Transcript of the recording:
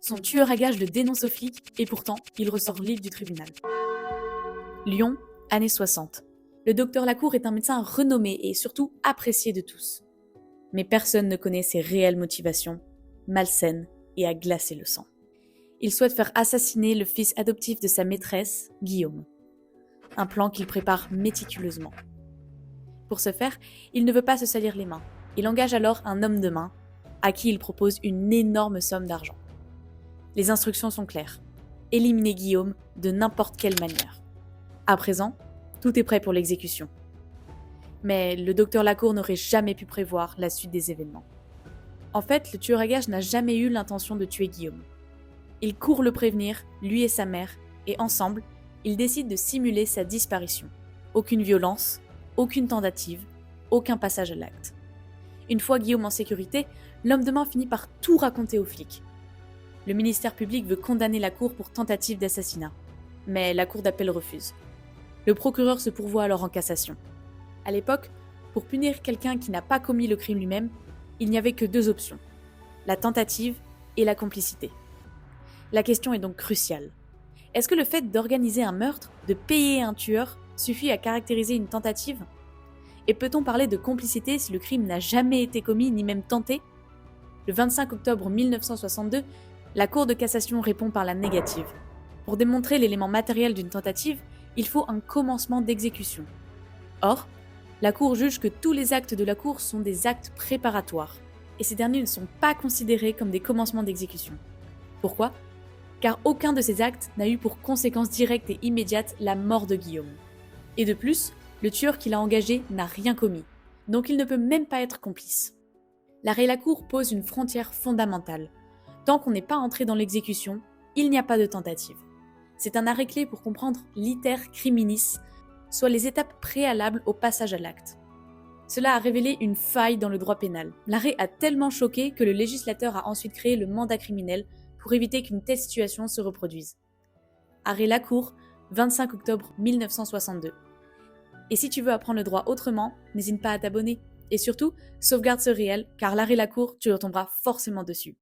Son tueur à gages le dénonce aux flics et pourtant, il ressort libre du tribunal. Lyon, années 60. Le docteur Lacour est un médecin renommé et surtout apprécié de tous. Mais personne ne connaît ses réelles motivations, malsaines et à glacer le sang. Il souhaite faire assassiner le fils adoptif de sa maîtresse, Guillaume. Un plan qu'il prépare méticuleusement. Pour ce faire, il ne veut pas se salir les mains. Il engage alors un homme de main, à qui il propose une énorme somme d'argent. Les instructions sont claires. Éliminer Guillaume de n'importe quelle manière. À présent, tout est prêt pour l'exécution. Mais le docteur Lacour n'aurait jamais pu prévoir la suite des événements. En fait, le tueur à gages n'a jamais eu l'intention de tuer Guillaume. Il court le prévenir, lui et sa mère, et ensemble, ils décident de simuler sa disparition. Aucune violence, aucune tentative, aucun passage à l'acte. Une fois Guillaume en sécurité, l'homme de main finit par tout raconter aux flics. Le ministère public veut condamner Lacour pour tentative d'assassinat, mais la cour d'appel refuse. Le procureur se pourvoit alors en cassation. À l'époque, pour punir quelqu'un qui n'a pas commis le crime lui-même, il n'y avait que deux options, la tentative et la complicité. La question est donc cruciale. Est-ce que le fait d'organiser un meurtre, de payer un tueur, suffit à caractériser une tentative ? Et peut-on parler de complicité si le crime n'a jamais été commis ni même tenté ? Le 25 octobre 1962, la Cour de cassation répond par la négative. Pour démontrer l'élément matériel d'une tentative, il faut un commencement d'exécution. Or, la Cour juge que tous les actes de la Cour sont des actes préparatoires, et ces derniers ne sont pas considérés comme des commencements d'exécution. Pourquoi ? Car aucun de ces actes n'a eu pour conséquence directe et immédiate la mort de Guillaume. Et de plus, le tueur qui l'a engagé n'a rien commis, donc il ne peut même pas être complice. L'arrêt Lacour pose une frontière fondamentale. Tant qu'on n'est pas entré dans l'exécution, il n'y a pas de tentative. C'est un arrêt clé pour comprendre l'iter criminis, soit les étapes préalables au passage à l'acte. Cela a révélé une faille dans le droit pénal. L'arrêt a tellement choqué que le législateur a ensuite créé le mandat criminel pour éviter qu'une telle situation se reproduise. Arrêt Lacour, 25 octobre 1962. Et si tu veux apprendre le droit autrement, n'hésite pas à t'abonner. Et surtout, sauvegarde ce réel, car l'arrêt Lacour, tu retomberas forcément dessus.